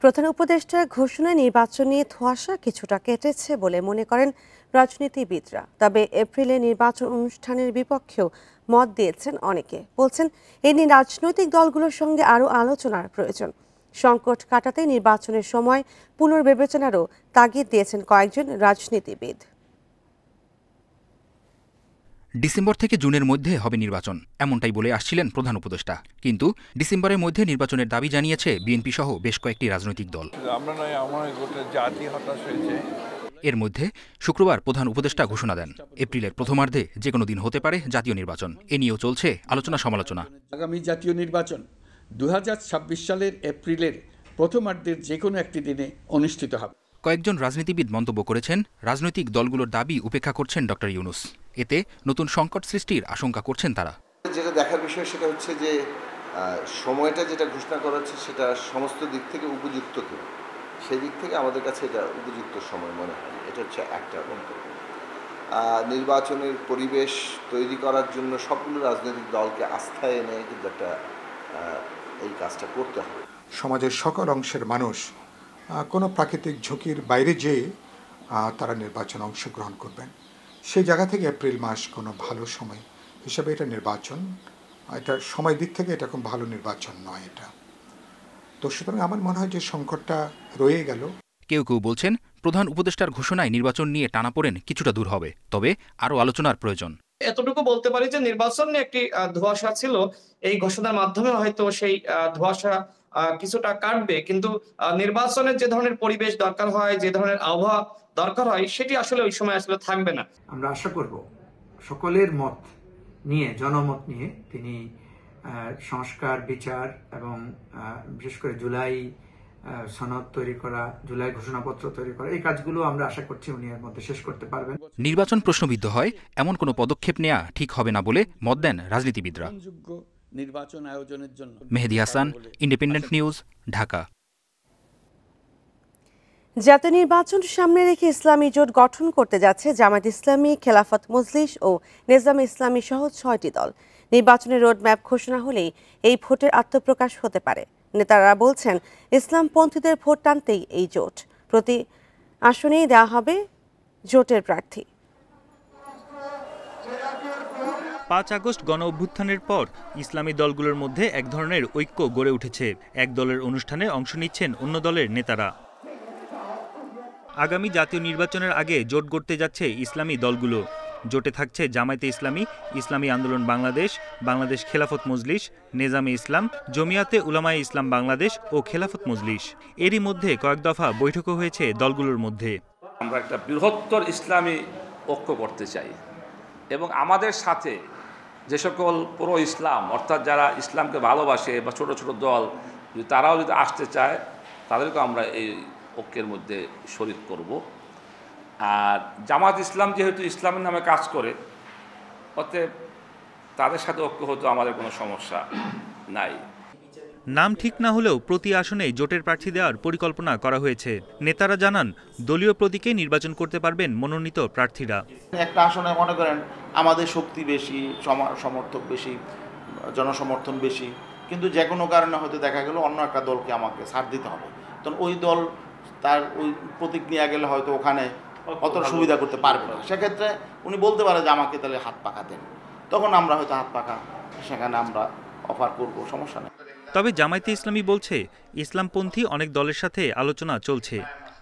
প্রধান উপদেষ্টার ঘোষণায় নির্বাচন নিয়ে ধোঁয়াশা কিছুটা কেটেছে বলে মনে করেন রাজনীতিবিদরা। তবে এপ্রিলে নির্বাচন অনুষ্ঠানের বিপক্ষেও মত দিয়েছেন অনেকে। বলছেন এ নিয়ে রাজনৈতিক দলগুলোর সঙ্গে আরও আলোচনার প্রয়োজন। সংকট কাটাতে নির্বাচনের সময় পুনর্বিবেচনারও তাগিদ দিয়েছেন কয়েকজন রাজনীতিবিদ। ডিসেম্বর থেকে জুনের মধ্যে হবে নির্বাচন, এমনটাই বলে আসছিলেন প্রধান উপদেষ্টা। কিন্তু ডিসেম্বরের মধ্যে নির্বাচনের দাবি জানিয়েছে বিএনপি সহ বেশ কয়েকটি রাজনৈতিক দল। এর মধ্যে শুক্রবার প্রধান উপদেষ্টা ঘোষণা দেন, এপ্রিলের প্রথমার্ধে যে কোনো দিন হতে পারে জাতীয় নির্বাচন। এ নিয়েও চলছে আলোচনা সমালোচনা। আগামী জাতীয় নির্বাচন 2026 সালের এপ্রিলের প্রথমার্ধের যে কোনো একটি দিনে অনুষ্ঠিত হবে। কয়েকজন রাজনীতিবিদ মন্তব্য করেছেন, রাজনৈতিক দলগুলোর দাবি উপেক্ষা করছেন ডক্টর ইউনূস। এতে নতুন সংকট সৃষ্টির আশঙ্কা করছেন তারা। যেটা দেখার বিষয় সেটা হচ্ছে যে সময়টা যেটা ঘোষণা করা হচ্ছে সেটা সমস্ত দিক থেকে উপযুক্ত কিনা, সেই দিক থেকে আমাদের কাছে এটা উপযুক্ত সময় মনে হয়। এটা হচ্ছে একটা মন্তব্য। নির্বাচনের পরিবেশ তৈরি করার জন্য সবগুলো রাজনৈতিক দলকে আস্থায় এনে কিন্তু একটা এই কাজটা করতে হবে। সমাজের সকল অংশের মানুষ কোনো প্রাকৃতিক ঝুঁকির বাইরে যেয়ে তারা নির্বাচনে অংশগ্রহণ করবেন। সেই জায়গা থেকে এপ্রিল মাস কোনো ভালো সময় হিসাবে এটা নির্বাচন, এটা সময় দিক থেকে এটা খুব ভালো নির্বাচন নয় এটা। তো সুতরাং আমার মনে হয় যে সংকটটা রয়ে গেল। কেউ কেউ বলছেন, প্রধান উপদেষ্টার ঘোষণায় নির্বাচন নিয়ে টানাপোড়েন কিছুটা দূর হবে, তবে আরও আলোচনার প্রয়োজন। এতটুকু বলতে পারি যে নির্বাচন নিয়ে একটি ধোঁয়াশা ছিল, এই ঘোষণার মাধ্যমে হয়তো সেই ধোঁয়াশা কিছুটা কাটবে। কিন্তু নির্বাচনের যে ধরনের পরিবেশ দরকার হয়, যে ধরনের আবহাওয়া দরকার হয়, সেটি আসলে ওই সময় আসলে থাকবে না। আমরা আশা করব সকলের মত নিয়ে, জনমত নিয়ে তিনি সংস্কার, বিচার এবং বিশেষ করে জুলাই সনদ তৈরি করা, জুলাই ঘোষণাপত্র তৈরি করা, এই কাজগুলো আমরা আশা করছি উনি এর মধ্যে শেষ করতে পারবেন। নির্বাচন প্রশ্নবিদ্ধ হয় এমন কোনো পদক্ষেপ নেওয়া ঠিক হবে না বলে মত দেন রাজনীতিবিদরা। নির্বাচন আয়োজনের জন্য মেহেদী হাসান, ইন্ডিপেন্ডেন্ট নিউজ, ঢাকা। জাতীয় নির্বাচন সামনে রেখে ইসলামী জোট গঠন করতে যাচ্ছে জামায়াত ইসলামী, খেলাফত মজলিস ও নেজামে ইসলামী সহ 6টি দল। নির্বাচনের রোডম্যাপ ঘোষণা হলেই এই ভোটের আত্মপ্রকাশ হতে পারে। নেতারা বলছেন, ইসলামপন্থীদের ভোট টানতেই এই জোট। প্রতি আসনেই দেওয়া হবে জোটের প্রার্থী। 5 আগস্ট গণ অভ্যুত্থানের পর ইসলামী দলগুলোর মধ্যে এক ধরনের ঐক্য গড়ে উঠেছে। এক দলের অনুষ্ঠানে অংশ নিচ্ছেন অন্য দলের নেতারা। আগামী জাতীয় নির্বাচনের আগে জোট গড়তে যাচ্ছে ইসলামী দলগুলো। জোটে থাকছে জামায়াতে ইসলামী, ইসলামী আন্দোলন বাংলাদেশ, বাংলাদেশ খেলাফত মজলিস, নেজামে ইসলাম, জমিয়াতে উলামায়ে ইসলাম বাংলাদেশ ও খেলাফত মজলিস। এরই মধ্যে কয়েক দফা বৈঠকও হয়েছে দলগুলোর মধ্যে। আমরা একটা বৃহত্তর ইসলামী ঐক্য করতে চাই এবং আমাদের সাথে যে সকল পুরো ইসলাম অর্থাৎ যারা ইসলামকে ভালোবাসে বা ছোট ছোট দল তারাও যদি আসতে চায় তাদেরকে আমরা এই ঐক্যের মধ্যে শরীক করব। আর জামাত ইসলাম যেহেতু ইসলামের নামে কাজ করে, অতএব তাদের সাথে ঐক্য হতে আমাদের কোনো সমস্যা নাই। নাম ঠিক না হলেও প্রতি আসনে জোটের প্রার্থী দেওয়ার পরিকল্পনা করা হয়েছে। নেতারা জানান, দলীয় প্রতীকে নির্বাচন করতে পারবেন মনোনীত প্রার্থীরা। একটা আসনে মনে করেন আমাদের শক্তি বেশি, সমর্থক বেশি, জনসমর্থন বেশি, কিন্তু যে কোনো কারণে হয়তো দেখা গেল অন্য একটা দলকে আমাকে ছাড় দিতে হবে, তখন ওই দল তার ওই প্রতীক নিয়ে গেলে হয়তো ওখানে অত সুবিধা করতে পারবে না। সেক্ষেত্রে উনি বলতে পারে যে আমাকে তাহলে হাত পাকা দেন, তখন আমরা হয়তো হাত পাকা সেখানে আমরা অফার করব, সমস্যা নেই। তবে জামায়াতে ইসলামী বলছে, ইসলামপন্থী অনেক দলের সাথে আলোচনা চলছে।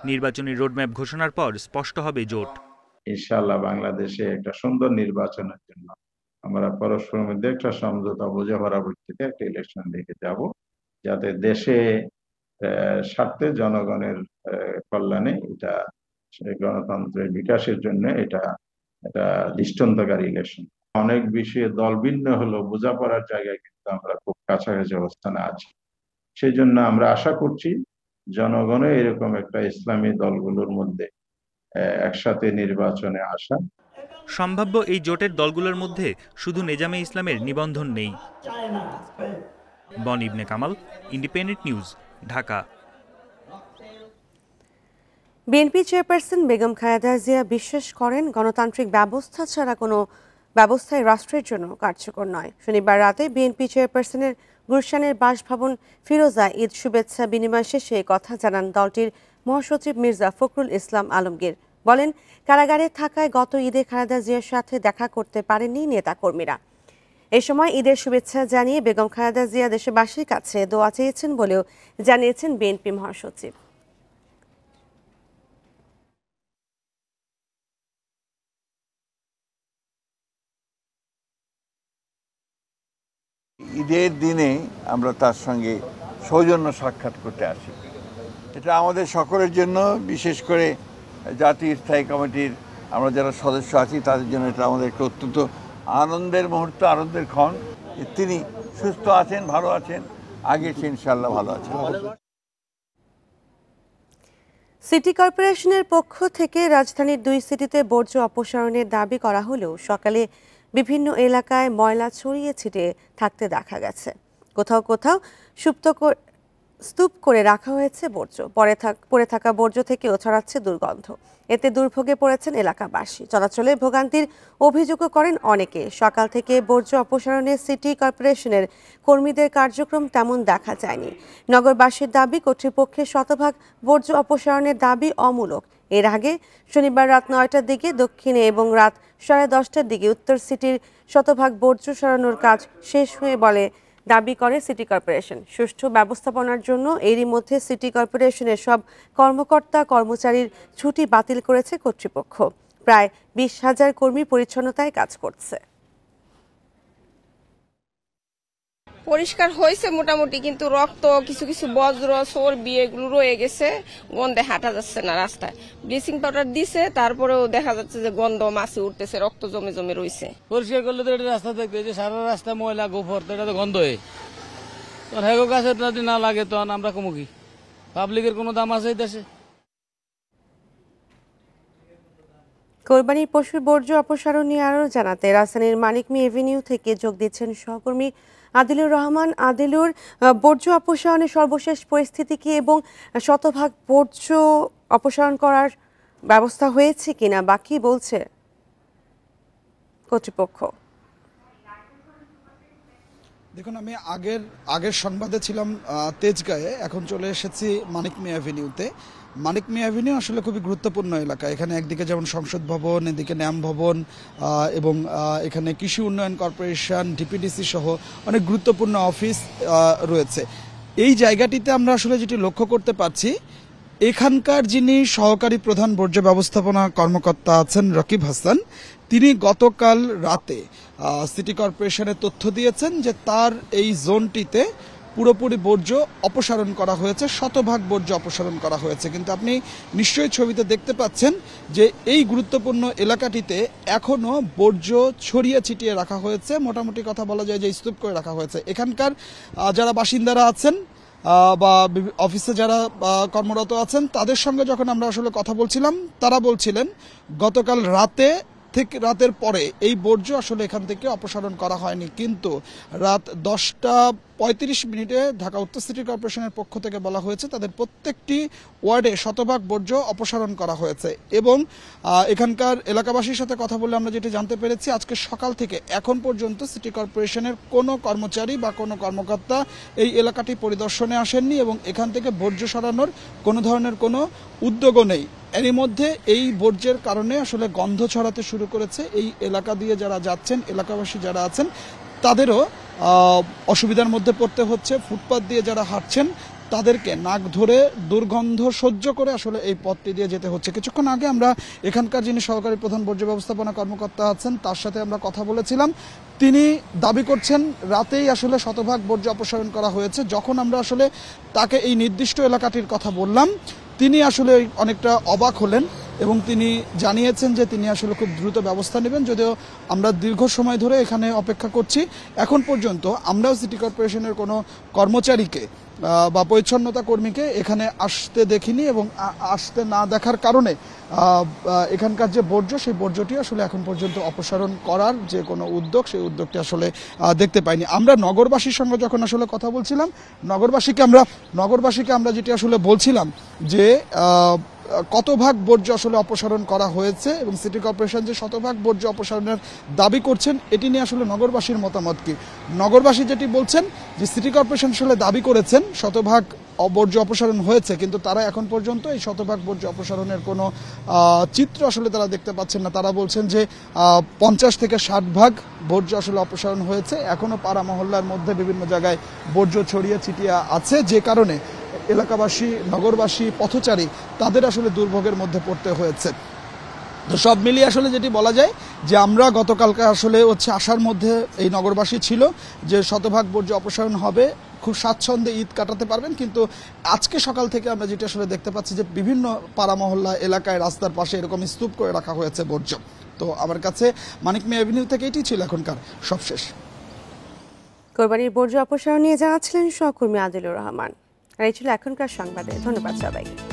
নির্বাচনী রোডম্যাপ ঘোষণার পর স্পষ্ট হবে জোট। ইনশাআল্লাহ বাংলাদেশে একটা সুন্দর নির্বাচনের জন্য আমরা পরস্পরের মধ্যে একটা সমঝোতা বোঝাপড়ার ভিত্তিতে একটা ইলেকশন দিকে যাব, যাতে দেশে স্বার্থে জনগণের কল্যাণে এটা গণতন্ত্রের বিকাশের জন্য এটা একটা দৃষ্টান্তকারী ইলেকশন। অনেক বিষয়ে দল ভিন্ন হলেও বোঝাপড়ার জায়গায় কিন্তু আমরা খুব কাছাকাছি অবস্থানে আছি। সেই জন্য আমরা আশা করছি জনগণও এরকম একটা ইসলামী দলগুলোর মধ্যে একসাথে নির্বাচনে আসা। সম্ভাব্য এই জোটের দলগুলোর মধ্যে শুধু নেজামে ইসলামের নিবন্ধন নেই। বন Ibne Kamal, independent news, Dhaka. BNP chairperson Begum Khaleda Zia বিশ্বাস করেন, গণতান্ত্রিক ব্যবস্থা ছাড়া কোনো ব্যবস্থাই রাষ্ট্রের জন্য কার্যকর নয়। শনিবার রাতে বিএনপি চেয়ারপারসনের গুলশানের বাসভবন ফিরোজা ঈদ শুভেচ্ছা বিনিময় শেষে কথা জানান দলটির মহাসচিব মির্জা ফখরুল ইসলাম আলমগীর। বলেন, কারাগারে থাকায় গত ঈদে খালেদা জিয়ার সাথে দেখা করতে পারেননি নেতাকর্মীরা। এ সময় ঈদের শুভেচ্ছা জানিয়ে বেগম খালেদা জিয়া দেশবাসীর কাছে দোয়া চেয়েছেন বলেও জানিয়েছেন বিএনপি মহাসচিব। ঈদের দিনে আমরা তার সঙ্গে সৌজন্য সাক্ষাৎ করতে আসি। এটা আমাদের সকলের জন্য, বিশেষ করে জাতীয় স্থায়ী কমিটির আমরা যারা সদস্য আছি তাদের জন্য এটা আমাদের একটা অত্যন্ত আনন্দের মুহূর্ত, আনন্দের ক্ষণ। তিনি সুস্থ আছেন, ভালো আছেন, আগে ইনশাআল্লাহ ভালো আছেন। সিটি কর্পোরেশনের পক্ষ থেকে রাজধানীর 2 সিটিতে বর্জ্য অপসারণের দাবি করা হলেও সকালে বিভিন্ন এলাকায় ময়লা ছড়িয়ে ছিটিয়ে থাকতে দেখা গেছে। কোথাও কোথাও স্তূপ করে রাখা হয়েছে বর্জ্য। পড়ে থাকা বর্জ্য থেকেও ছড়াচ্ছে দুর্গন্ধ। এতে দুর্ভোগে পড়েছেন এলাকাবাসী। চলাচলে ভোগান্তির অভিযোগও করেন অনেকে। সকাল থেকে বর্জ্য অপসারণে সিটি কর্পোরেশনের কর্মীদের কার্যক্রম তেমন দেখা যায়নি। নগরবাসীর দাবি, কর্তৃপক্ষের শতভাগ বর্জ্য অপসারণের দাবি অমূলক। এর আগে শনিবার রাত 9টার দিকে দক্ষিণে এবং রাত 10:30টার দিকে উত্তর সিটির শতভাগ বর্জ্য সরানোর কাজ শেষ হয়ে বলে দাবি করে সিটি কর্পোরেশন। সুষ্ঠু ব্যবস্থাপনার জন্য এরই মধ্যে সিটি কর্পোরেশনের সব কর্মকর্তা কর্মচারীর ছুটি বাতিল করেছে কর্তৃপক্ষ। প্রায় 20,000 কর্মী পরিচ্ছন্নতায় কাজ করছে। পরিষ্কার হয়েছে মোটামুটি, কিন্তু রক্ত, কিছু কিছু বজ্র, চর্বি এগুলো রয়ে গেছে। গন্ধে হাঁটা যাচ্ছে না রাস্তায়। ব্লিচিং পাউডার দিছে, তারপরেও দেখা যাচ্ছে যে গন্ধ মাছি উঠতেছে, রক্ত জমে জমে রয়েছে। পরিষ্কার করলে তো এটা রাস্তা দেখবে যে সারা রাস্তা ময়লা গোফর, তো এটা তো গন্ধ হয়ে হেগো গাছের যদি না লাগে তো আমরা কমু কি? পাবলিকের কোনো দাম আছে এই দেশে? কোরবানির পশুর বর্জ্য অপসারণ নিয়ে আরও জানাতে রাজধানীর মানিক মি এভিনিউ থেকে যোগ দিচ্ছেন সহকর্মী আদিলুর রহমান। আদিলুর, বর্জ্য অপসারণের সর্বশেষ পরিস্থিতি কি এবং শতভাগ বর্জ্য অপসারণ করার ব্যবস্থা হয়েছে কিনা, বাকি বলছে কর্তৃপক্ষ? দেখুন, আমি আগের সংবাদে ছিলাম তেজগাঁয়ে, এখন চলে এসেছি মানিক মি অ্যাভিনিউতে। মানিক মি অ্যাভিনিউ আসলে খুবই গুরুত্বপূর্ণ এলাকা। এখানে একদিকে যেমন সংসদ ভবন, এদিকে ন্যাম ভবন এবং এখানে কৃষি উন্নয়ন কর্পোরেশন, ডিপিডিসি সহ অনেক গুরুত্বপূর্ণ অফিস রয়েছে। এই জায়গাটিতে আমরা আসলে যেটি লক্ষ্য করতে পারছি, এখানকার যিনি সহকারী প্রধান বর্জ্য ব্যবস্থাপনা কর্মকর্তা আছেন রকিব হাসান, তিনি গতকাল রাতে সিটি কর্পোরেশনের তথ্য দিয়েছেন যে তার এই জোনটিতে পুরোপুরি বর্জ্য অপসারণ করা হয়েছে, শতভাগ বর্জ্য অপসারণ করা হয়েছে। কিন্তু আপনি নিশ্চয়ই ছবিতে দেখতে পাচ্ছেন যে এই গুরুত্বপূর্ণ এলাকাটিতে এখনো বর্জ্য ছড়িয়ে ছিটিয়ে রাখা হয়েছে। মোটামুটি কথা বলা যায় যে স্তূপ করে রাখা হয়েছে। এখানকার যারা বাসিন্দারা আছেন বা অফিসে যারা কর্মরত আছেন, তাদের সঙ্গে যখন আমরা আসলে কথা বলছিলাম, তারা বলছিলেন গতকাল রাতের পরে এই বর্জ্য আসলে এখান থেকে অপসারণ করা হয়নি। কিন্তু রাত 10:35 ঢাকা উত্তর সিটি কর্পোরেশনের পক্ষ থেকে বলা হয়েছে তাদের প্রত্যেকটি ওয়ার্ডে শতভাগ বর্জ্য অপসারণ করা হয়েছে। এবং এখানকার এলাকাবাসীর সাথে কথা বলে আমরা যেটি জানতে পেরেছি, আজকে সকাল থেকে এখন পর্যন্ত সিটি কর্পোরেশনের কোনো কর্মচারী বা কোনো কর্মকর্তা এই এলাকাটি পরিদর্শনে আসেননি এবং এখান থেকে বর্জ্য সরানোর কোনো ধরনের কোনো উদ্যোগও নেই। এরই মধ্যে এই বর্জ্যের কারণে আসলে গন্ধ ছড়াতে শুরু করেছে। এই এলাকা দিয়ে যারা যাচ্ছেন, এলাকাবাসী যারা আছেন, তাদেরও অসুবিধার মধ্যে পড়তে হচ্ছে। ফুটপাত দিয়ে যারা হাঁটছেন তাদেরকে নাক ধরে দুর্গন্ধ সহ্য করে আসলে এই পথটি দিয়ে যেতে হচ্ছে। কিছুক্ষণ আগে আমরা এখানকার যিনি সহকারী প্রধান বর্জ্য ব্যবস্থাপনা কর্মকর্তা আছেন তার সাথে আমরা কথা বলেছিলাম। তিনি দাবি করছেন রাতেই আসলে শতভাগ বর্জ্য অপসারণ করা হয়েছে। যখন আমরা আসলে তাকে এই নির্দিষ্ট এলাকাটির কথা বললাম, তিনি আসলে অনেকটা অবাক হলেন এবং তিনি জানিয়েছেন যে তিনি আসলে খুব দ্রুত ব্যবস্থা নেবেন। যদিও আমরা দীর্ঘ সময় ধরে এখানে অপেক্ষা করছি, এখন পর্যন্ত আমরাও সিটি কর্পোরেশনের কোনো কর্মচারীকে বা পরিচ্ছন্নতা কর্মীকে এখানে আসতে দেখিনি এবং আসতে না দেখার কারণে এখানকার যে বর্জ্য, সেই বর্জ্যটি আসলে এখন পর্যন্ত অপসারণ করার যে কোনো উদ্যোগ, সেই উদ্যোগটি আসলে দেখতে পাইনি। আমরা নগরবাসীর সঙ্গে যখন আসলে কথা বলছিলাম, নগরবাসীকে আমরা যেটি আসলে বলছিলাম যে কত ভাগ বর্জ্য আসলে অপসারণ করা হয়েছে এবং সিটি কর্পোরেশন যে শতভাগ বর্জ্য অপসারণের দাবি করছেন এটি নিয়ে আসলে নগরবাসীর মতামত কি? নগরবাসী যেটি বলছেন যে সিটি কর্পোরেশন আসলে দাবি করেছেন শতভাগ বর্জ্য অপসারণ হয়েছে, কিন্তু তারা এখন পর্যন্ত এই শতভাগ বর্জ্য অপসারণের কোনো চিত্র আসলে তারা দেখতে পাচ্ছেন না। তারা বলছেন যে 50 থেকে 60 ভাগ বর্জ্য আসলে অপসারণ হয়েছে, এখনো পাড়া মহল্লার মধ্যে বিভিন্ন জায়গায় বর্জ্য ছড়িয়ে ছিটিয়ে আছে, যে কারণে এলাকাবাসী, নগরবাসী, পথচারী তাদের আসলে দুর্ভোগের মধ্যে পড়তে হয়েছে। তো সব মিলিয়ে আসলে যেটি বলা যায় যে আমরা গতকালকে আসলে আশার মধ্যে এই নগরবাসী ছিল যে শতভাগ বর্জ্য অপসারণ হবে, খুব স্বাচ্ছন্দ্যে ঈদ কাটাতে পারবেন, কিন্তু আজকে সকাল থেকে আমরা যেটা আসলে দেখতে পাচ্ছি যে বিভিন্ন পাড়া মহল্লা এলাকায় রাস্তার পাশে এরকম স্তূপ করে রাখা হয়েছে বর্জ্য। তো আমার কাছে মানিক মিয়া এভিনিউ থেকে এটি ছিল এখনকার সবশেষ। কোরবানির বর্জ্য অপসারণ নিয়ে জানাচ্ছিলেন সহকর্মী আদিলুর রহমান। আর এই ছিল এখনকার সংবাদে। ধন্যবাদ সবাইকে।